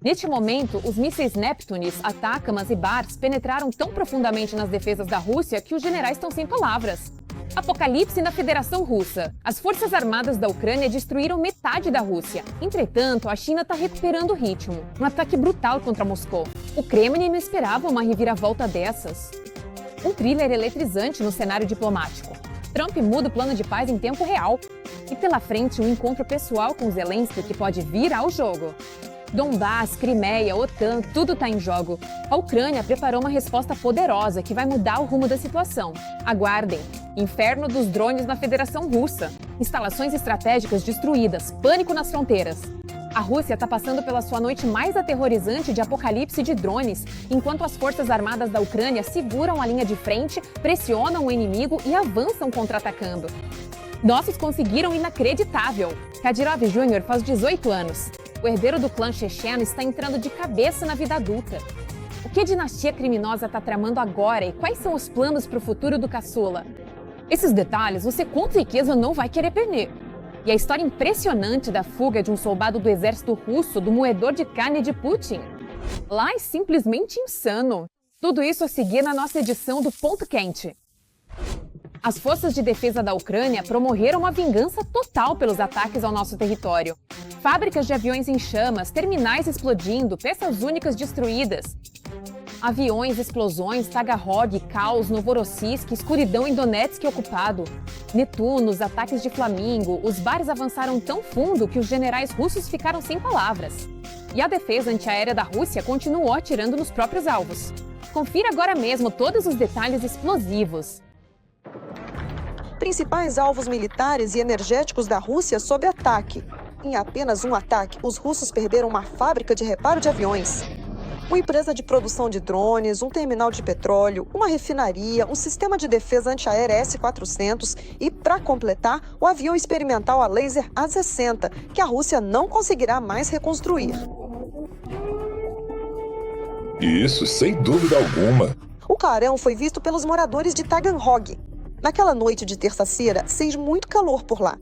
Neste momento, os mísseis Neptunes, Atacams e Bars penetraram tão profundamente nas defesas da Rússia que os generais estão sem palavras. Apocalipse na Federação Russa. As forças armadas da Ucrânia destruíram metade da Rússia. Entretanto, a China está recuperando o ritmo. Um ataque brutal contra Moscou. O Kremlin não esperava uma reviravolta dessas. Um thriller eletrizante no cenário diplomático. Trump muda o plano de paz em tempo real. E pela frente, um encontro pessoal com Zelensky que pode virar o jogo. Donbass, Crimeia, OTAN, tudo está em jogo. A Ucrânia preparou uma resposta poderosa que vai mudar o rumo da situação. Aguardem. Inferno dos drones na Federação Russa. Instalações estratégicas destruídas, pânico nas fronteiras. A Rússia está passando pela sua noite mais aterrorizante de apocalipse de drones, enquanto as forças armadas da Ucrânia seguram a linha de frente, pressionam o inimigo e avançam contra-atacando. Nossos conseguiram o inacreditável. Kadyrov Jr. faz 18 anos. O herdeiro do clã checheno está entrando de cabeça na vida adulta. O que a dinastia criminosa está tramando agora e quais são os planos para o futuro do caçula? Esses detalhes você com riqueza não vai querer perder. E a história impressionante da fuga de um soldado do exército russo do moedor de carne de Putin. Lá é simplesmente insano. Tudo isso a seguir na nossa edição do Ponto Quente. As forças de defesa da Ucrânia promoveram uma vingança total pelos ataques ao nosso território. Fábricas de aviões em chamas, terminais explodindo, peças únicas destruídas. Aviões, explosões, Tagarrog, caos, Novorossiysk, escuridão em Donetsk ocupado. Netunos, ataques de Flamingo, os bares avançaram tão fundo que os generais russos ficaram sem palavras. E a defesa antiaérea da Rússia continuou atirando nos próprios alvos. Confira agora mesmo todos os detalhes explosivos. Principais alvos militares e energéticos da Rússia sob ataque. Em apenas um ataque, os russos perderam uma fábrica de reparo de aviões, uma empresa de produção de drones, um terminal de petróleo, uma refinaria, um sistema de defesa antiaérea S-400 e, para completar, o avião experimental a laser A-60, que a Rússia não conseguirá mais reconstruir. Isso, sem dúvida alguma. O clarão foi visto pelos moradores de Taganrog. Naquela noite de terça-feira, fez muito calor por lá,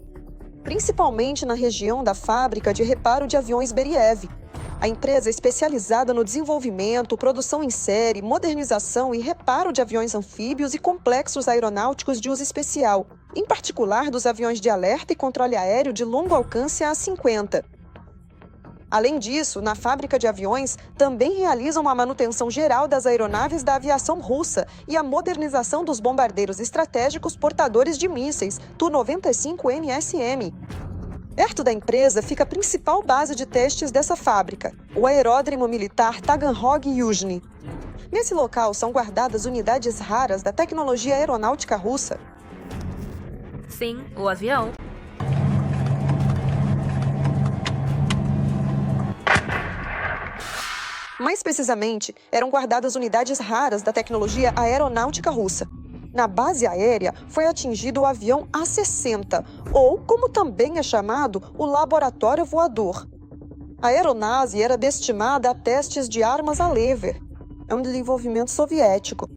principalmente na região da fábrica de reparo de aviões Beriev. A empresa é especializada no desenvolvimento, produção em série, modernização e reparo de aviões anfíbios e complexos aeronáuticos de uso especial, em particular dos aviões de alerta e controle aéreo de longo alcance A-50. Além disso, na fábrica de aviões, também realizam a manutenção geral das aeronaves da aviação russa e a modernização dos bombardeiros estratégicos portadores de mísseis Tu-95NSM. Perto da empresa fica a principal base de testes dessa fábrica, o aeródromo militar Taganrog Yuzhny. Nesse local são guardadas unidades raras da tecnologia aeronáutica russa. Sim, o avião. Mais precisamente, eram guardadas unidades raras da tecnologia aeronáutica russa. Na base aérea foi atingido o avião A-60, ou, como também é chamado, o Laboratório Voador. A aeronave era destinada a testes de armas a lever. É um desenvolvimento soviético.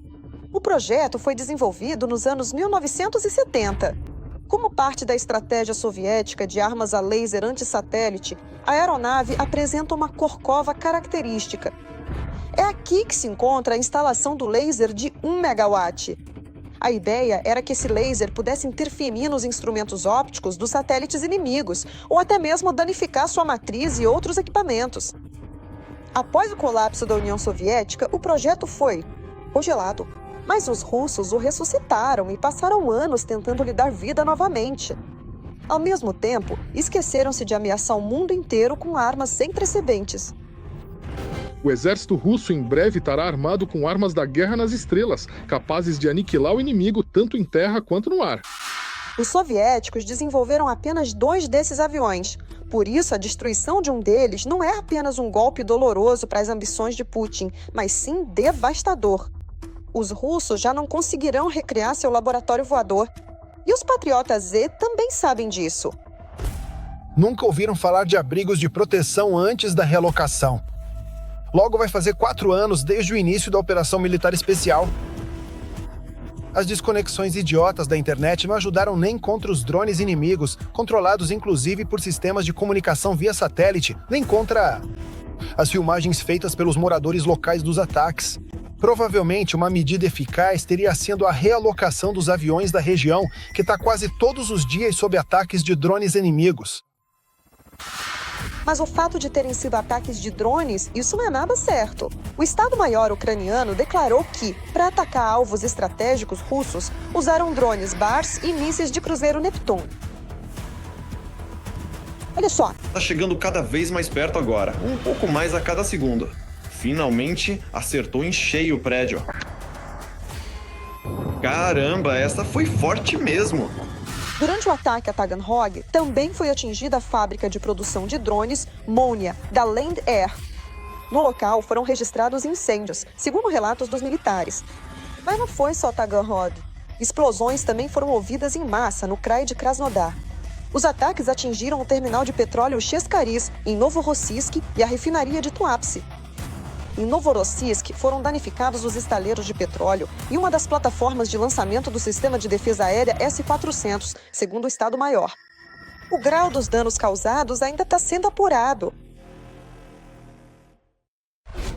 O projeto foi desenvolvido nos anos 1970. Como parte da estratégia soviética de armas a laser antissatélite, a aeronave apresenta uma corcova característica. É aqui que se encontra a instalação do laser de 1 megawatt. A ideia era que esse laser pudesse interferir nos instrumentos ópticos dos satélites inimigos, ou até mesmo danificar sua matriz e outros equipamentos. Após o colapso da União Soviética, o projeto foi congelado. Mas os russos o ressuscitaram e passaram anos tentando lhe dar vida novamente. Ao mesmo tempo, esqueceram-se de ameaçar o mundo inteiro com armas sem precedentes. O exército russo em breve estará armado com armas da guerra nas estrelas, capazes de aniquilar o inimigo tanto em terra quanto no ar. Os soviéticos desenvolveram apenas 2 desses aviões. Por isso, a destruição de um deles não é apenas um golpe doloroso para as ambições de Putin, mas sim devastador. Os russos já não conseguirão recriar seu laboratório voador. E os Patriota Z também sabem disso. Nunca ouviram falar de abrigos de proteção antes da realocação. Logo vai fazer 4 anos desde o início da operação militar especial. As desconexões idiotas da internet não ajudaram nem contra os drones inimigos, controlados inclusive por sistemas de comunicação via satélite, nem contra as filmagens feitas pelos moradores locais dos ataques. Provavelmente, uma medida eficaz teria sido a realocação dos aviões da região, que está quase todos os dias sob ataques de drones inimigos. Mas o fato de terem sido ataques de drones, isso não é nada certo. O Estado-Maior ucraniano declarou que, para atacar alvos estratégicos russos, usaram drones Bars e mísseis de cruzeiro Neptune. Olha só. Tá chegando cada vez mais perto agora, um pouco mais a cada segundo. Finalmente acertou em cheio o prédio. Caramba, essa foi forte mesmo. Durante o ataque a Taganrog, também foi atingida a fábrica de produção de drones Monia, da Land Air. No local foram registrados incêndios, segundo relatos dos militares. Mas não foi só Taganrog. Explosões também foram ouvidas em massa no Krai de Krasnodar. Os ataques atingiram o terminal de petróleo Cheskariz, em Novorossiysk, e a refinaria de Tuapse. Em Novorossiysk, foram danificados os estaleiros de petróleo e uma das plataformas de lançamento do sistema de defesa aérea S-400, segundo o Estado-Maior. O grau dos danos causados ainda está sendo apurado.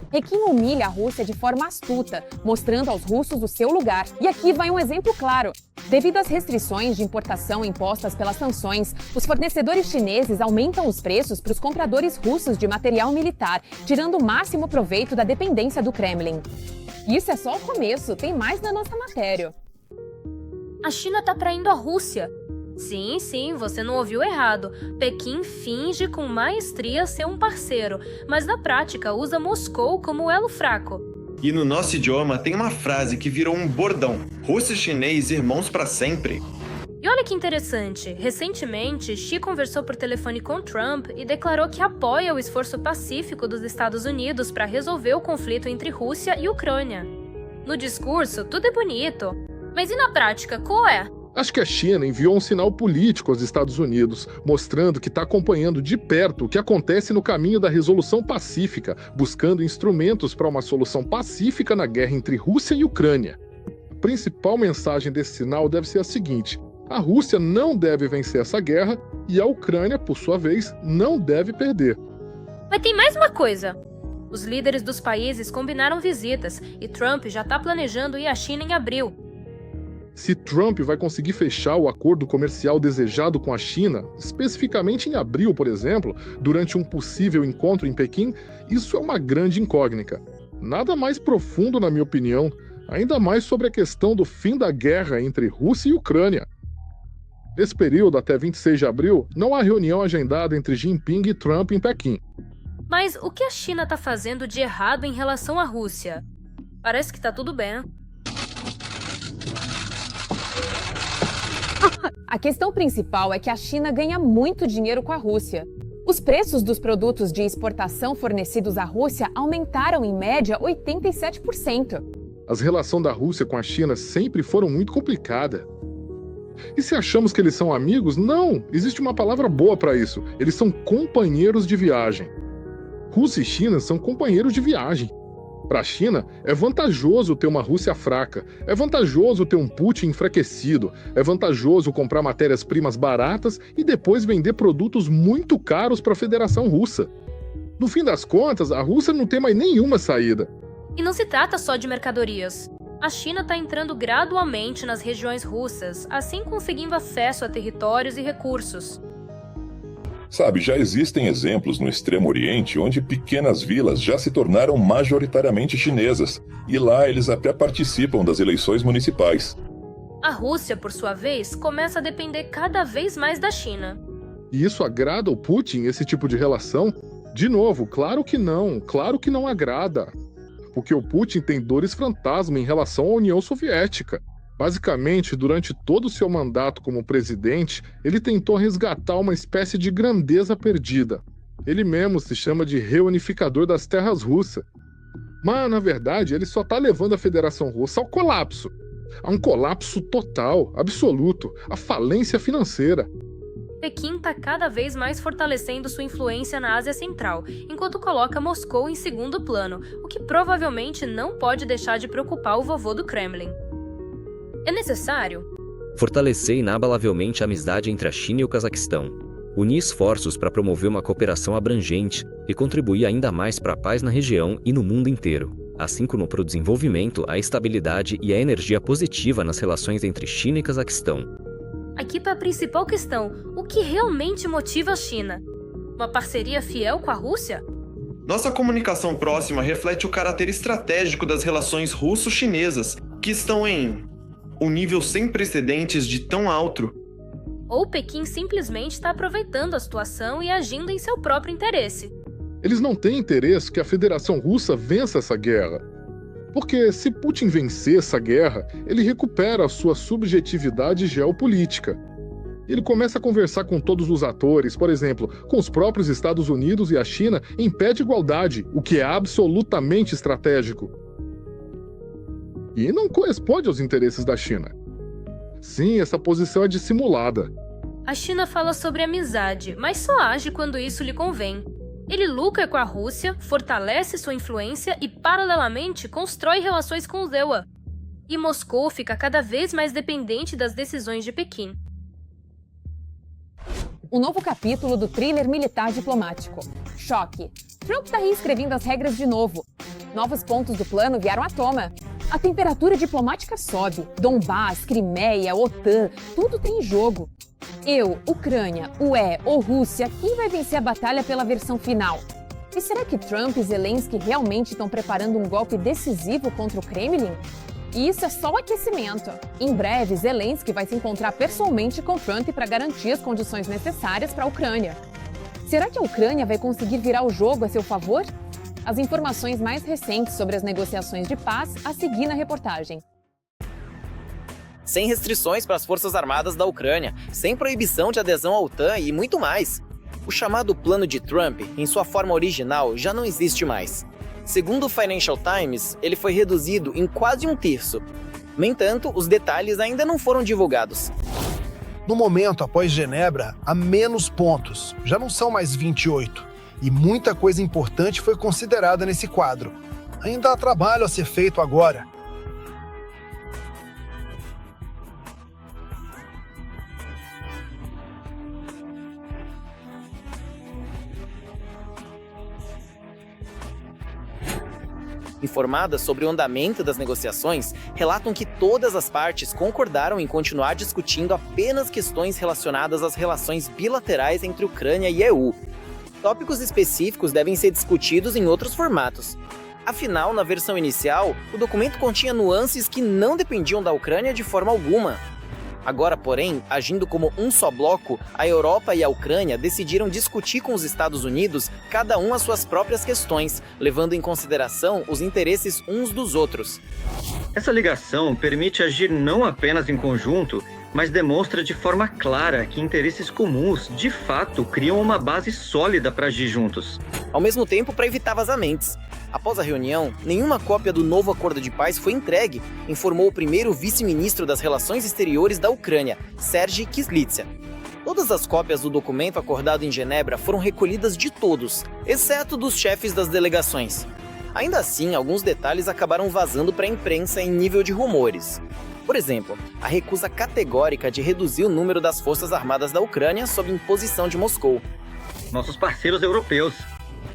Pequim humilha a Rússia de forma astuta, mostrando aos russos o seu lugar. E aqui vai um exemplo claro. Devido às restrições de importação impostas pelas sanções, os fornecedores chineses aumentam os preços para os compradores russos de material militar, tirando o máximo proveito da dependência do Kremlin. Isso é só o começo, tem mais na nossa matéria. A China tá traindo a Rússia. Sim, você não ouviu errado. Pequim finge com maestria ser um parceiro, mas na prática usa Moscou como elo fraco. E no nosso idioma tem uma frase que virou um bordão: Rússia e chinês, irmãos para sempre. E olha que interessante, recentemente Xi conversou por telefone com Trump e declarou que apoia o esforço pacífico dos Estados Unidos para resolver o conflito entre Rússia e Ucrânia. No discurso, tudo é bonito, mas e na prática, qual é? Acho que a China enviou um sinal político aos Estados Unidos, mostrando que está acompanhando de perto o que acontece no caminho da resolução pacífica, buscando instrumentos para uma solução pacífica na guerra entre Rússia e Ucrânia. A principal mensagem desse sinal deve ser a seguinte: a Rússia não deve vencer essa guerra e a Ucrânia, por sua vez, não deve perder. Mas tem mais uma coisa. Os líderes dos países combinaram visitas e Trump já está planejando ir à China em abril. Se Trump vai conseguir fechar o acordo comercial desejado com a China, especificamente em abril, por exemplo, durante um possível encontro em Pequim, isso é uma grande incógnita. Nada mais profundo, na minha opinião, ainda mais sobre a questão do fim da guerra entre Rússia e Ucrânia. Nesse período, até 26 de abril, não há reunião agendada entre Jinping e Trump em Pequim. Mas o que a China está fazendo de errado em relação à Rússia? Parece que está tudo bem. A questão principal é que a China ganha muito dinheiro com a Rússia. Os preços dos produtos de exportação fornecidos à Rússia aumentaram em média 87%. As relações da Rússia com a China sempre foram muito complicadas. E se achamos que eles são amigos? Não! Existe uma palavra boa para isso. Eles são companheiros de viagem. Rússia e China são companheiros de viagem. Para a China, é vantajoso ter uma Rússia fraca, é vantajoso ter um Putin enfraquecido, é vantajoso comprar matérias-primas baratas e depois vender produtos muito caros para a Federação Russa. No fim das contas, a Rússia não tem mais nenhuma saída. E não se trata só de mercadorias. A China está entrando gradualmente nas regiões russas, assim conseguindo acesso a territórios e recursos. Sabe, já existem exemplos no Extremo Oriente onde pequenas vilas já se tornaram majoritariamente chinesas, e lá eles até participam das eleições municipais. A Rússia, por sua vez, começa a depender cada vez mais da China. E isso agrada ao Putin, esse tipo de relação? De novo, claro que não agrada. Porque o Putin tem dores fantasma em relação à União Soviética. Basicamente, durante todo o seu mandato como presidente, ele tentou resgatar uma espécie de grandeza perdida. Ele mesmo se chama de reunificador das terras russas. Mas, na verdade, ele só está levando a Federação Russa ao colapso. A um colapso total, absoluto, à falência financeira. Pequim está cada vez mais fortalecendo sua influência na Ásia Central, enquanto coloca Moscou em segundo plano, o que provavelmente não pode deixar de preocupar o vovô do Kremlin. É necessário fortalecer inabalavelmente a amizade entre a China e o Cazaquistão. unir esforços para promover uma cooperação abrangente e contribuir ainda mais para a paz na região e no mundo inteiro, assim como para o desenvolvimento, a estabilidade e a energia positiva nas relações entre China e Cazaquistão. Aqui para a principal questão, o que realmente motiva a China? Uma parceria fiel com a Rússia? Nossa comunicação próxima reflete o caráter estratégico das relações russo-chinesas, que estão em um nível sem precedentes de tão alto. Ou Pequim simplesmente está aproveitando a situação e agindo em seu próprio interesse? Eles não têm interesse que a Federação Russa vença essa guerra. Porque se Putin vencer essa guerra, ele recupera a sua subjetividade geopolítica. Ele começa a conversar com todos os atores, por exemplo, com os próprios Estados Unidos e a China, em pé de igualdade, o que é absolutamente estratégico. E não corresponde aos interesses da China. Sim, essa posição é dissimulada. A China fala sobre amizade, mas só age quando isso lhe convém. Ele lucra com a Rússia, fortalece sua influência e, paralelamente, constrói relações com o Zewa. E Moscou fica cada vez mais dependente das decisões de Pequim. Um novo capítulo do thriller militar diplomático. Choque. Trump está reescrevendo as regras de novo. Novos pontos do plano vieram à tona. A temperatura diplomática sobe. Donbás, Crimeia, OTAN, tudo tem em jogo. Ucrânia, UE ou Rússia, quem vai vencer a batalha pela versão final? E será que Trump e Zelensky realmente estão preparando um golpe decisivo contra o Kremlin? E isso é só o aquecimento. Em breve, Zelensky vai se encontrar pessoalmente com Trump para garantir as condições necessárias para a Ucrânia. Será que a Ucrânia vai conseguir virar o jogo a seu favor? As informações mais recentes sobre as negociações de paz a seguir na reportagem. Sem restrições para as Forças Armadas da Ucrânia, sem proibição de adesão à OTAN e muito mais. O chamado Plano de Trump, em sua forma original, já não existe mais. Segundo o Financial Times, ele foi reduzido em quase um terço. No entanto, os detalhes ainda não foram divulgados. No momento, após Genebra, há menos pontos. Já não são mais 28. E muita coisa importante foi considerada nesse quadro. Ainda há trabalho a ser feito agora. Informadas sobre o andamento das negociações, relatam que todas as partes concordaram em continuar discutindo apenas questões relacionadas às relações bilaterais entre Ucrânia e EU. Tópicos específicos devem ser discutidos em outros formatos. Afinal, na versão inicial, o documento continha nuances que não dependiam da Ucrânia de forma alguma. Agora, porém, agindo como um só bloco, a Europa e a Ucrânia decidiram discutir com os Estados Unidos cada um as suas próprias questões, levando em consideração os interesses uns dos outros. Essa ligação permite agir não apenas em conjunto, mas demonstra de forma clara que interesses comuns, de fato, criam uma base sólida para agir juntos. Ao mesmo tempo, para evitar vazamentos. Após a reunião, nenhuma cópia do novo acordo de paz foi entregue, informou o primeiro vice-ministro das Relações Exteriores da Ucrânia, Sergiy Kyslytsya. Todas as cópias do documento acordado em Genebra foram recolhidas de todos, exceto dos chefes das delegações. Ainda assim, alguns detalhes acabaram vazando para a imprensa em nível de rumores. Por exemplo, a recusa categórica de reduzir o número das Forças Armadas da Ucrânia sob imposição de Moscou. Nossos parceiros europeus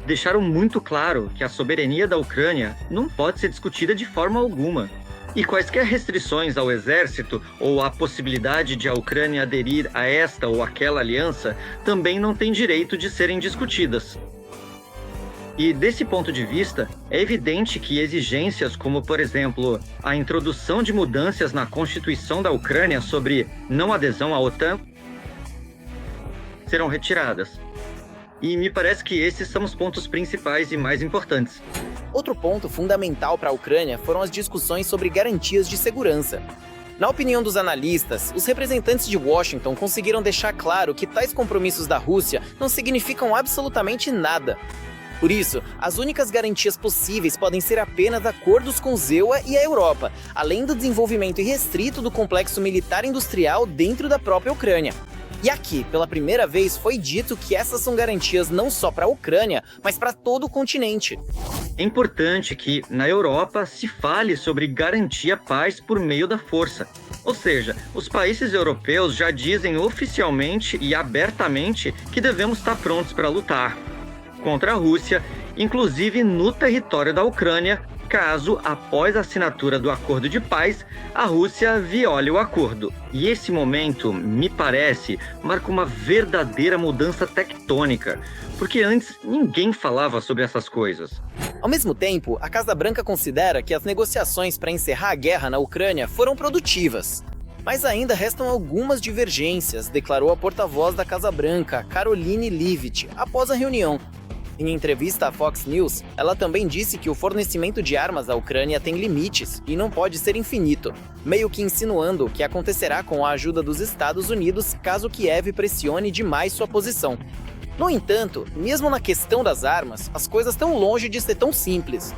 deixaram muito claro que a soberania da Ucrânia não pode ser discutida de forma alguma. E quaisquer restrições ao exército ou a possibilidade de a Ucrânia aderir a esta ou aquela aliança também não têm direito de serem discutidas. E desse ponto de vista, é evidente que exigências como, por exemplo, a introdução de mudanças na Constituição da Ucrânia sobre não adesão à OTAN serão retiradas. E me parece que esses são os pontos principais e mais importantes. Outro ponto fundamental para a Ucrânia foram as discussões sobre garantias de segurança. Na opinião dos analistas, os representantes de Washington conseguiram deixar claro que tais compromissos da Rússia não significam absolutamente nada. Por isso, as únicas garantias possíveis podem ser apenas acordos com Zewa e a Europa, além do desenvolvimento irrestrito do complexo militar industrial dentro da própria Ucrânia. E aqui, pela primeira vez, foi dito que essas são garantias não só para a Ucrânia, mas para todo o continente. É importante que, na Europa, se fale sobre garantir a paz por meio da força. Ou seja, os países europeus já dizem oficialmente e abertamente que devemos estar prontos para lutar contra a Rússia, inclusive no território da Ucrânia, caso, após a assinatura do acordo de paz, a Rússia viole o acordo. E esse momento, me parece, marca uma verdadeira mudança tectônica, porque antes ninguém falava sobre essas coisas. Ao mesmo tempo, a Casa Branca considera que as negociações para encerrar a guerra na Ucrânia foram produtivas. Mas ainda restam algumas divergências, declarou a porta-voz da Casa Branca, Karoline Leavitt, após a reunião. Em entrevista à Fox News, ela também disse que o fornecimento de armas à Ucrânia tem limites e não pode ser infinito, meio que insinuando que acontecerá com a ajuda dos Estados Unidos caso Kiev pressione demais sua posição. No entanto, mesmo na questão das armas, as coisas estão longe de ser tão simples.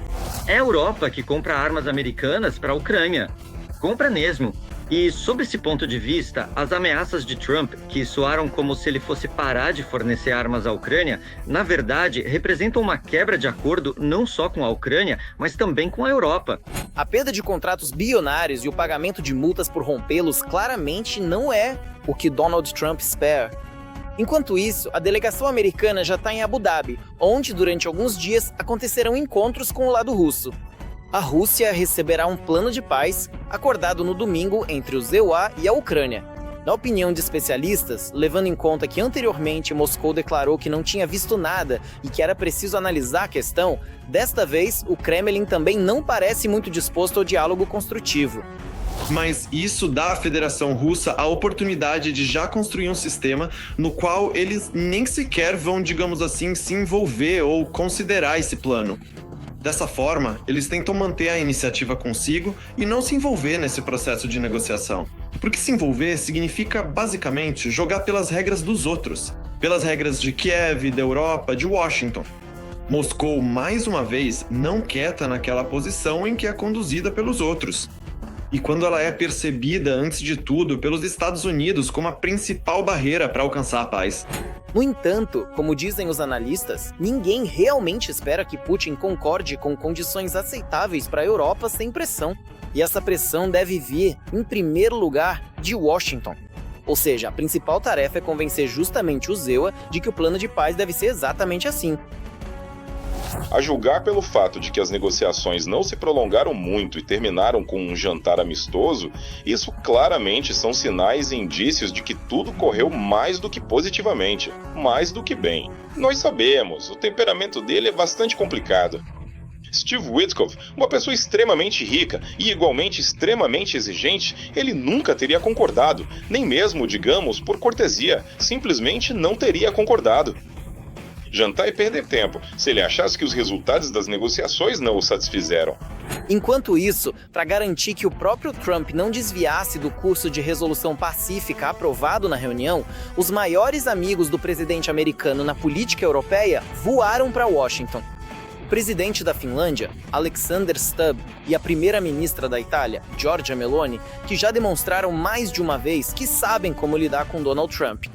É a Europa que compra armas americanas para a Ucrânia. Compra mesmo. E, sob esse ponto de vista, as ameaças de Trump, que soaram como se ele fosse parar de fornecer armas à Ucrânia, na verdade, representam uma quebra de acordo não só com a Ucrânia, mas também com a Europa. A perda de contratos bilionários e o pagamento de multas por rompê-los claramente não é o que Donald Trump espera. Enquanto isso, a delegação americana já está em Abu Dhabi, onde durante alguns dias acontecerão encontros com o lado russo. A Rússia receberá um plano de paz acordado no domingo entre os EUA e a Ucrânia. Na opinião de especialistas, levando em conta que anteriormente Moscou declarou que não tinha visto nada e que era preciso analisar a questão, desta vez o Kremlin também não parece muito disposto ao diálogo construtivo. Mas isso dá à Federação Russa a oportunidade de já construir um sistema no qual eles nem sequer vão, digamos assim, se envolver ou considerar esse plano. Dessa forma, eles tentam manter a iniciativa consigo e não se envolver nesse processo de negociação. Porque se envolver significa, basicamente, jogar pelas regras dos outros. Pelas regras de Kiev, da Europa, de Washington. Moscou, mais uma vez, não quer estar naquela posição em que é conduzida pelos outros. E quando ela é percebida, antes de tudo, pelos Estados Unidos como a principal barreira para alcançar a paz. No entanto, como dizem os analistas, ninguém realmente espera que Putin concorde com condições aceitáveis para a Europa sem pressão. E essa pressão deve vir, em primeiro lugar, de Washington. Ou seja, a principal tarefa é convencer justamente o EUA de que o plano de paz deve ser exatamente assim. A julgar pelo fato de que as negociações não se prolongaram muito e terminaram com um jantar amistoso, isso claramente são sinais e indícios de que tudo correu mais do que positivamente, mais do que bem. Nós sabemos, o temperamento dele é bastante complicado. Steve Witkoff, uma pessoa extremamente rica e igualmente extremamente exigente, ele nunca teria concordado, nem mesmo, digamos, por cortesia, simplesmente não teria concordado. Jantar e perder tempo, se ele achasse que os resultados das negociações não o satisfizeram. Enquanto isso, para garantir que o próprio Trump não desviasse do curso de resolução pacífica aprovado na reunião, os maiores amigos do presidente americano na política europeia voaram para Washington. O presidente da Finlândia, Alexander Stubb, e a primeira-ministra da Itália, Giorgia Meloni, que já demonstraram mais de uma vez que sabem como lidar com Donald Trump.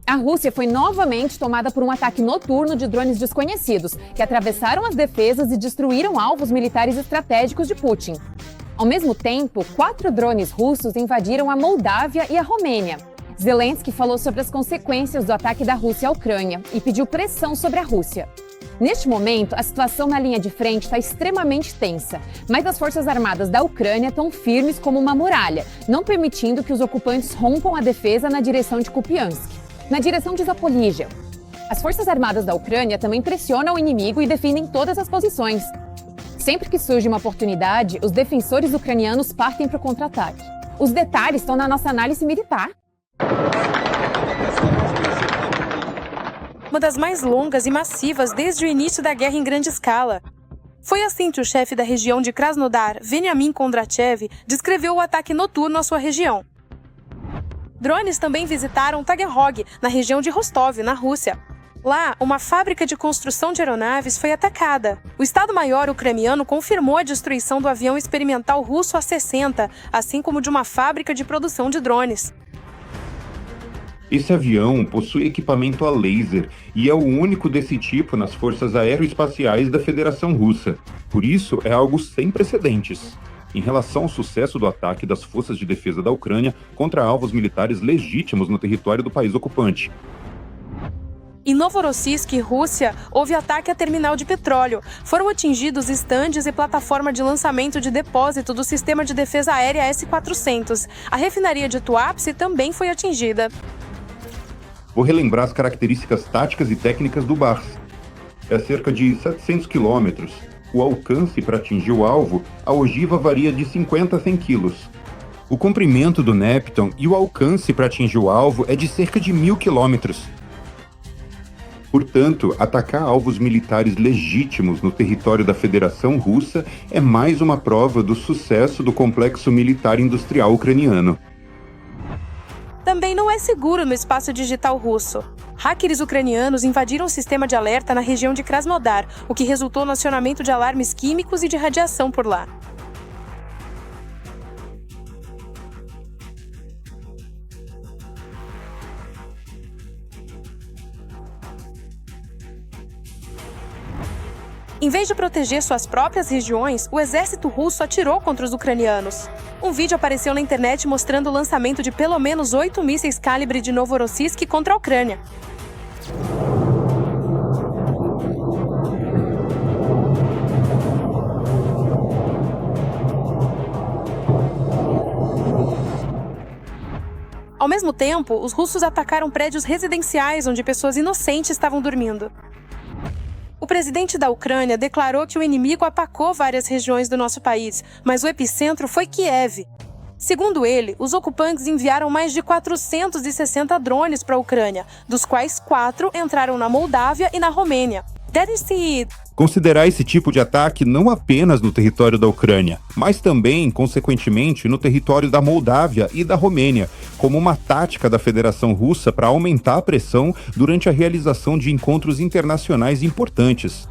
A Rússia foi novamente tomada por um ataque noturno de drones desconhecidos, que atravessaram as defesas e destruíram alvos militares estratégicos de Putin. Ao mesmo tempo, 4 drones russos invadiram a Moldávia e a Romênia. Zelensky falou sobre as consequências do ataque da Rússia à Ucrânia e pediu pressão sobre a Rússia. Neste momento, a situação na linha de frente está extremamente tensa, mas as forças armadas da Ucrânia estão firmes como uma muralha, não permitindo que os ocupantes rompam a defesa na direção de Kupiansk. Na direção de Zaporizhia. As forças armadas da Ucrânia também pressionam o inimigo e defendem todas as posições. Sempre que surge uma oportunidade, os defensores ucranianos partem para o contra-ataque. Os detalhes estão na nossa análise militar. Uma das mais longas e massivas desde o início da guerra em grande escala. Foi assim que o chefe da região de Krasnodar, Veniamin Kondrachev, descreveu o ataque noturno à sua região. Drones também visitaram Tagerhog, na região de Rostov, na Rússia. Lá, uma fábrica de construção de aeronaves foi atacada. O Estado-Maior ucraniano confirmou a destruição do avião experimental russo A-60, assim como de uma fábrica de produção de drones. Esse avião possui equipamento a laser e é o único desse tipo nas forças aeroespaciais da Federação Russa. Por isso, é algo sem precedentes. Em relação ao sucesso do ataque das forças de defesa da Ucrânia contra alvos militares legítimos no território do país ocupante. Em Novorossiysk, Rússia, houve ataque a terminal de petróleo. Foram atingidos estandes e plataforma de lançamento de depósito do sistema de defesa aérea S-400. A refinaria de Tuapse também foi atingida. Vou relembrar as características táticas e técnicas do Bars. É cerca de 700 quilômetros. O alcance para atingir o alvo, a ogiva varia de 50 a 100 quilos. O comprimento do Neptun e o alcance para atingir o alvo é de cerca de 1.000 quilômetros. Portanto, atacar alvos militares legítimos no território da Federação Russa é mais uma prova do sucesso do complexo militar industrial ucraniano. Também não é seguro no espaço digital russo. Hackers ucranianos invadiram o sistema de alerta na região de Krasnodar, o que resultou no acionamento de alarmes químicos e de radiação por lá. Em vez de proteger suas próprias regiões, o exército russo atirou contra os ucranianos. Um vídeo apareceu na internet mostrando o lançamento de pelo menos 8 mísseis calibre de Novorossiysk contra a Ucrânia. Ao mesmo tempo, os russos atacaram prédios residenciais onde pessoas inocentes estavam dormindo. O presidente da Ucrânia declarou que o inimigo atacou várias regiões do nosso país, mas o epicentro foi Kiev. Segundo ele, os ocupantes enviaram mais de 460 drones para a Ucrânia, dos quais 4 entraram na Moldávia e na Romênia. Deve-se considerar esse tipo de ataque não apenas no território da Ucrânia, mas também, consequentemente, no território da Moldávia e da Romênia, como uma tática da Federação Russa para aumentar a pressão durante a realização de encontros internacionais importantes.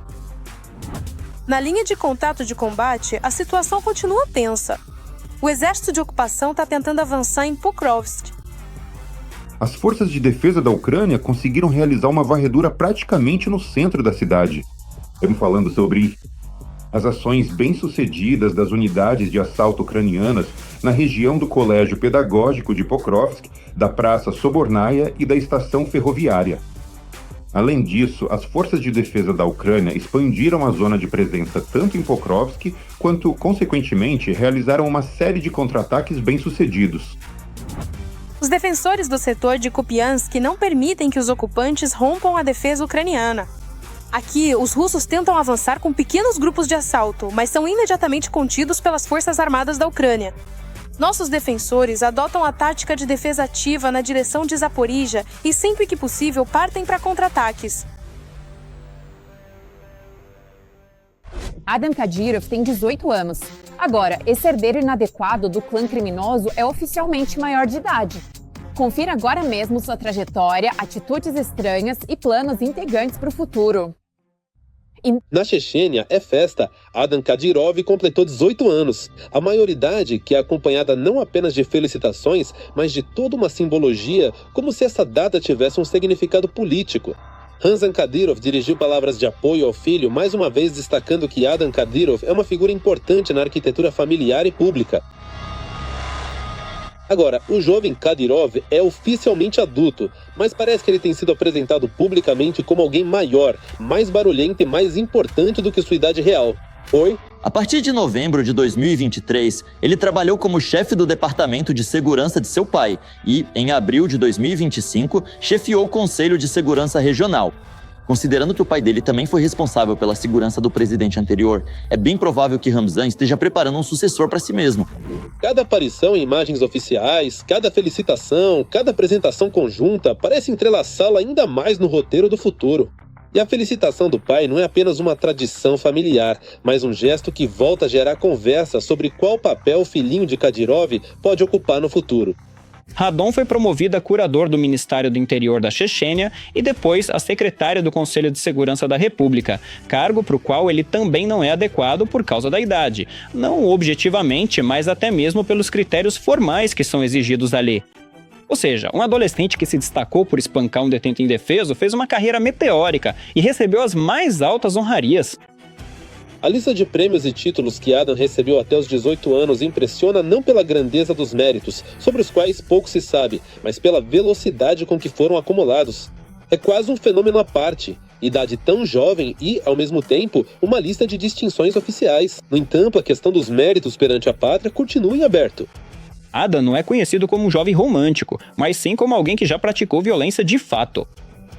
Na linha de contato de combate, a situação continua tensa. O exército de ocupação está tentando avançar em Pokrovsk. As forças de defesa da Ucrânia conseguiram realizar uma varredura praticamente no centro da cidade. Estamos falando sobre as ações bem-sucedidas das unidades de assalto ucranianas na região do Colégio Pedagógico de Pokrovsk, da Praça Sobornaia e da estação ferroviária. Além disso, as forças de defesa da Ucrânia expandiram a zona de presença tanto em Pokrovsk, quanto, consequentemente, realizaram uma série de contra-ataques bem-sucedidos. Os defensores do setor de Kupiansk não permitem que os ocupantes rompam a defesa ucraniana. Aqui, os russos tentam avançar com pequenos grupos de assalto, mas são imediatamente contidos pelas forças armadas da Ucrânia. Nossos defensores adotam a tática de defesa ativa na direção de Zaporizhia e, sempre que possível, partem para contra-ataques. Adam Kadyrov tem 18 anos. Agora, esse herdeiro inadequado do clã criminoso é oficialmente maior de idade. Confira agora mesmo sua trajetória, atitudes estranhas e planos intrigantes para o futuro. Na Chechênia é festa. Adam Kadyrov completou 18 anos. A maioridade que é acompanhada não apenas de felicitações, mas de toda uma simbologia, como se essa data tivesse um significado político. Ramzan Kadyrov dirigiu palavras de apoio ao filho, mais uma vez destacando que Adam Kadyrov é uma figura importante na arquitetura familiar e pública. Agora, o jovem Kadyrov é oficialmente adulto, mas parece que ele tem sido apresentado publicamente como alguém maior, mais barulhento e mais importante do que sua idade real. Oi? A partir de novembro de 2023, ele trabalhou como chefe do Departamento de Segurança de seu pai e, em abril de 2025, chefiou o Conselho de Segurança Regional. Considerando que o pai dele também foi responsável pela segurança do presidente anterior, é bem provável que Ramzan esteja preparando um sucessor para si mesmo. Cada aparição em imagens oficiais, cada felicitação, cada apresentação conjunta parece entrelaçá-lo ainda mais no roteiro do futuro. E a felicitação do pai não é apenas uma tradição familiar, mas um gesto que volta a gerar conversa sobre qual papel o filhinho de Kadyrov pode ocupar no futuro. Radon foi promovido a curador do Ministério do Interior da Chechênia e depois a secretária do Conselho de Segurança da República, cargo para o qual ele também não é adequado por causa da idade, não objetivamente, mas até mesmo pelos critérios formais que são exigidos da lei. Ou seja, um adolescente que se destacou por espancar um detento indefeso fez uma carreira meteórica e recebeu as mais altas honrarias. A lista de prêmios e títulos que Adam recebeu até os 18 anos impressiona não pela grandeza dos méritos, sobre os quais pouco se sabe, mas pela velocidade com que foram acumulados. É quase um fenômeno à parte, idade tão jovem e, ao mesmo tempo, uma lista de distinções oficiais. No entanto, a questão dos méritos perante a pátria continua em aberto. Adam não é conhecido como um jovem romântico, mas sim como alguém que já praticou violência de fato.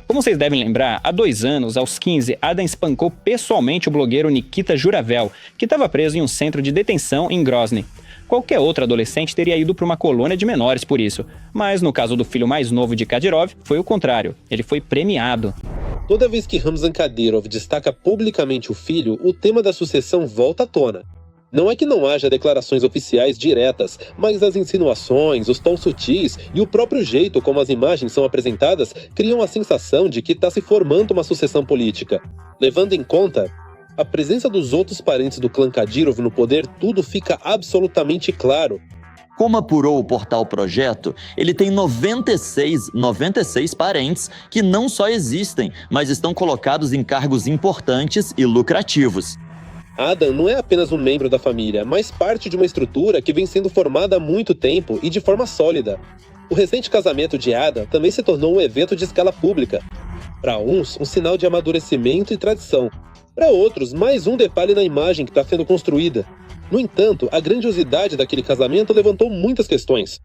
Como vocês devem lembrar, há 2 anos, aos 15, Adam espancou pessoalmente o blogueiro Nikita Juravel, que estava preso em um centro de detenção em Grozny. Qualquer outro adolescente teria ido para uma colônia de menores por isso, mas no caso do filho mais novo de Kadyrov, foi o contrário, ele foi premiado. Toda vez que Ramzan Kadyrov destaca publicamente o filho, o tema da sucessão volta à tona. Não é que não haja declarações oficiais diretas, mas as insinuações, os tons sutis e o próprio jeito como as imagens são apresentadas criam a sensação de que está se formando uma sucessão política. Levando em conta a presença dos outros parentes do clã Kadyrov no poder, tudo fica absolutamente claro. Como apurou o portal Projeto, ele tem 96 parentes que não só existem, mas estão colocados em cargos importantes e lucrativos. Adam não é apenas um membro da família, mas parte de uma estrutura que vem sendo formada há muito tempo e de forma sólida. O recente casamento de Adam também se tornou um evento de escala pública. Para uns, um sinal de amadurecimento e tradição. Para outros, mais um detalhe na imagem que está sendo construída. No entanto, a grandiosidade daquele casamento levantou muitas questões.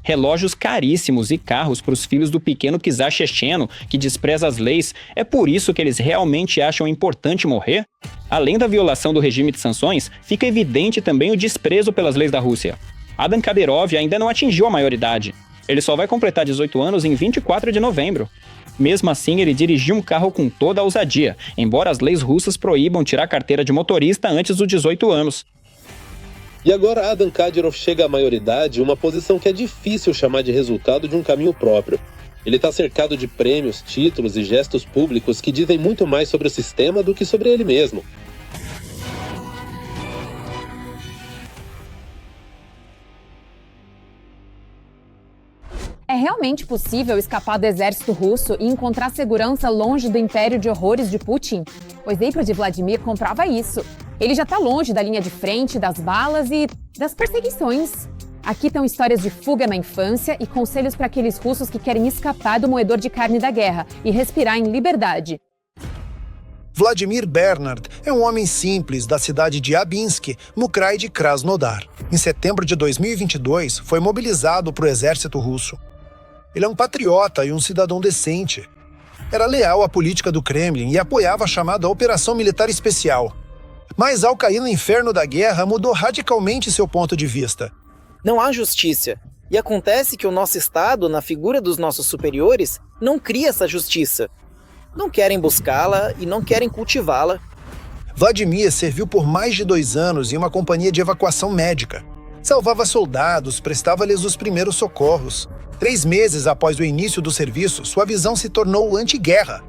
Relógios caríssimos e carros para os filhos do pequeno czar checheno, que despreza as leis, é por isso que eles realmente acham importante morrer? Além da violação do regime de sanções, fica evidente também o desprezo pelas leis da Rússia. Adam Kadyrov ainda não atingiu a maioridade. Ele só vai completar 18 anos em 24 de novembro. Mesmo assim, ele dirigiu um carro com toda a ousadia, embora as leis russas proíbam tirar a carteira de motorista antes dos 18 anos. E agora Adam Kadyrov chega à maioridade, uma posição que é difícil chamar de resultado de um caminho próprio. Ele está cercado de prêmios, títulos e gestos públicos que dizem muito mais sobre o sistema do que sobre ele mesmo. É realmente possível escapar do exército russo e encontrar segurança longe do império de horrores de Putin? O exemplo de Vladimir comprova isso. Ele já está longe da linha de frente, das balas e das perseguições. Aqui estão histórias de fuga na infância e conselhos para aqueles russos que querem escapar do moedor de carne da guerra e respirar em liberdade. Vladimir Bernard é um homem simples da cidade de Abinsk, no Krai de Krasnodar. Em setembro de 2022, foi mobilizado para o exército russo. Ele é um patriota e um cidadão decente. Era leal à política do Kremlin e apoiava a chamada Operação Militar Especial. Mas ao cair no inferno da guerra, mudou radicalmente seu ponto de vista. Não há justiça. E acontece que o nosso Estado, na figura dos nossos superiores, não cria essa justiça. Não querem buscá-la e não querem cultivá-la. Vladimir serviu por mais de 2 anos em uma companhia de evacuação médica. Salvava soldados, prestava-lhes os primeiros socorros. 3 meses após o início do serviço, sua visão se tornou anti-guerra.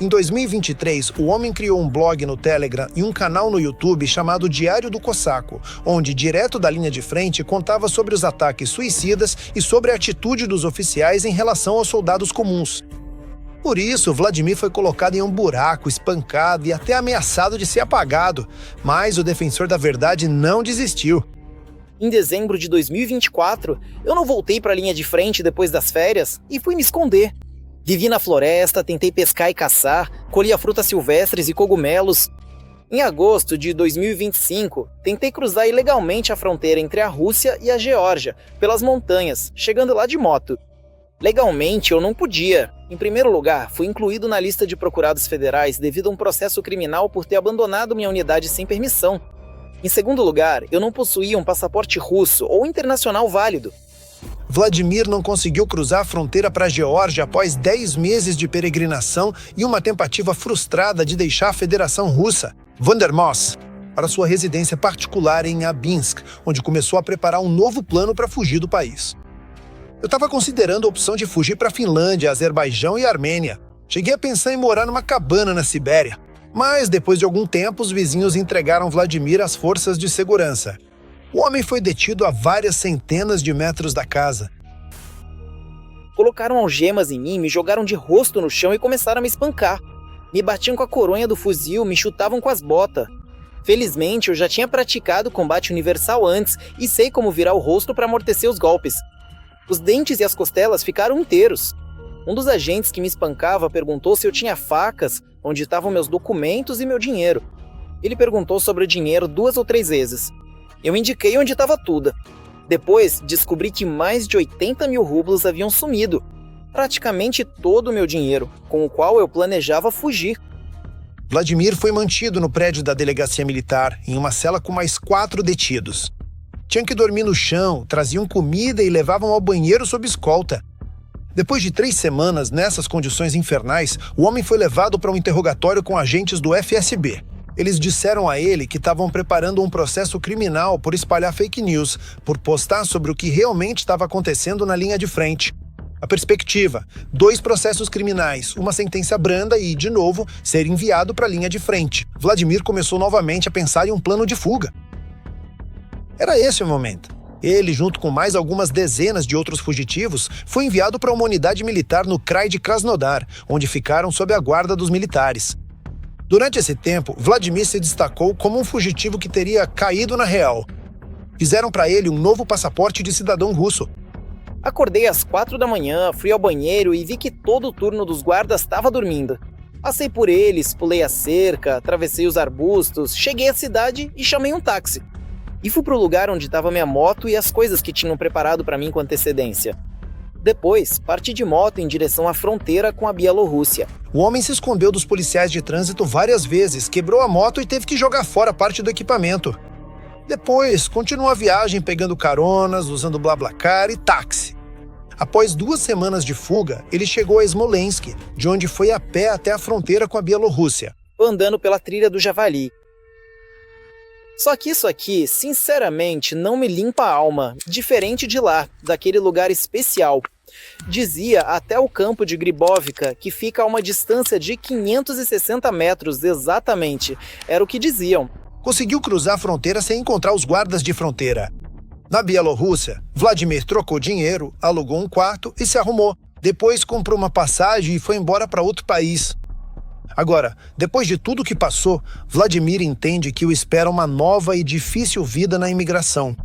Em 2023, o homem criou um blog no Telegram e um canal no YouTube chamado Diário do Cossaco, onde, direto da linha de frente, contava sobre os ataques suicidas e sobre a atitude dos oficiais em relação aos soldados comuns. Por isso, Vladimir foi colocado em um buraco, espancado e até ameaçado de ser apagado, mas o defensor da verdade não desistiu. Em dezembro de 2024, eu não voltei para a linha de frente depois das férias e fui me esconder. Vivi na floresta, tentei pescar e caçar, colhia frutas silvestres e cogumelos. Em agosto de 2025, tentei cruzar ilegalmente a fronteira entre a Rússia e a Geórgia, pelas montanhas, chegando lá de moto. Legalmente, eu não podia. Em primeiro lugar, fui incluído na lista de procurados federais devido a um processo criminal por ter abandonado minha unidade sem permissão. Em segundo lugar, eu não possuía um passaporte russo ou internacional válido. Vladimir não conseguiu cruzar a fronteira para a Geórgia após 10 meses de peregrinação e uma tentativa frustrada de deixar a Federação Russa, Vandermoos, para sua residência particular em Abinsk, onde começou a preparar um novo plano para fugir do país. Eu estava considerando a opção de fugir para a Finlândia, Azerbaijão e Armênia. Cheguei a pensar em morar numa cabana na Sibéria, mas depois de algum tempo os vizinhos entregaram Vladimir às forças de segurança. O homem foi detido a várias centenas de metros da casa. Colocaram algemas em mim, me jogaram de rosto no chão e começaram a me espancar. Me batiam com a coronha do fuzil, me chutavam com as botas. Felizmente, eu já tinha praticado combate universal antes e sei como virar o rosto para amortecer os golpes. Os dentes e as costelas ficaram inteiros. Um dos agentes que me espancava perguntou se eu tinha facas, onde estavam meus documentos e meu dinheiro. Ele perguntou sobre o dinheiro 2 ou 3 vezes. Eu indiquei onde estava tudo. Depois, descobri que mais de 80 mil rublos haviam sumido. Praticamente todo o meu dinheiro, com o qual eu planejava fugir. Vladimir foi mantido no prédio da delegacia militar, em uma cela com mais 4 detidos. Tinham que dormir no chão, traziam comida e levavam ao banheiro sob escolta. Depois de 3 semanas nessas condições infernais, o homem foi levado para um interrogatório com agentes do FSB. Eles disseram a ele que estavam preparando um processo criminal por espalhar fake news, por postar sobre o que realmente estava acontecendo na linha de frente. A perspectiva: 2 processos criminais, uma sentença branda e, de novo, ser enviado para a linha de frente. Vladimir começou novamente a pensar em um plano de fuga. Era esse o momento. Ele, junto com mais algumas dezenas de outros fugitivos, foi enviado para uma unidade militar no Krai de Krasnodar, onde ficaram sob a guarda dos militares. Durante esse tempo, Vladimir se destacou como um fugitivo que teria caído na real. Fizeram para ele um novo passaporte de cidadão russo. Acordei às 4 da manhã, fui ao banheiro e vi que todo o turno dos guardas estava dormindo. Passei por eles, pulei a cerca, atravessei os arbustos, cheguei à cidade e chamei um táxi. E fui para o lugar onde estava minha moto e as coisas que tinham preparado para mim com antecedência. Depois, parti de moto em direção à fronteira com a Bielorrússia. O homem se escondeu dos policiais de trânsito várias vezes, quebrou a moto e teve que jogar fora parte do equipamento. Depois, continuou a viagem pegando caronas, usando BlaBlaCar e táxi. Após 2 semanas de fuga, ele chegou a Smolensk, de onde foi a pé até a fronteira com a Bielorrússia. Andando pela trilha do Javali. Só que isso aqui, sinceramente, não me limpa a alma, diferente de lá, daquele lugar especial. Dizia até o campo de Gribovka, que fica a uma distância de 560 metros exatamente. Era o que diziam. Conseguiu cruzar a fronteira sem encontrar os guardas de fronteira. Na Bielorrússia, Vladimir trocou dinheiro, alugou um quarto e se arrumou. Depois comprou uma passagem e foi embora para outro país. Agora, depois de tudo que passou, Vladimir entende que o espera uma nova e difícil vida na imigração.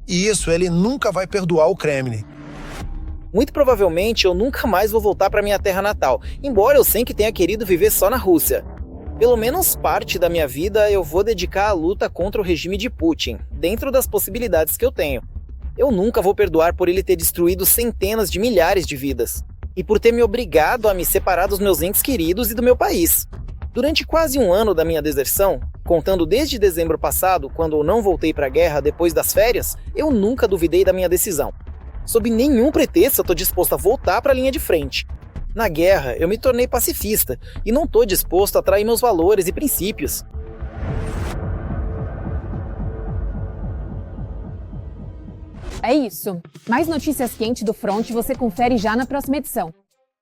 E isso ele nunca vai perdoar o Kremlin. Muito provavelmente eu nunca mais vou voltar para minha terra natal, embora eu sempre tenha querido viver só na Rússia. Pelo menos parte da minha vida eu vou dedicar à luta contra o regime de Putin, dentro das possibilidades que eu tenho. Eu nunca vou perdoar por ele ter destruído centenas de milhares de vidas. E por ter me obrigado a me separar dos meus entes queridos e do meu país. Durante quase 1 ano da minha deserção, contando desde dezembro passado, quando eu não voltei para a guerra depois das férias, eu nunca duvidei da minha decisão. Sob nenhum pretexto eu estou disposto a voltar para a linha de frente. Na guerra, eu me tornei pacifista e não estou disposto a trair meus valores e princípios. É isso. Mais notícias quentes do front você confere já na próxima edição.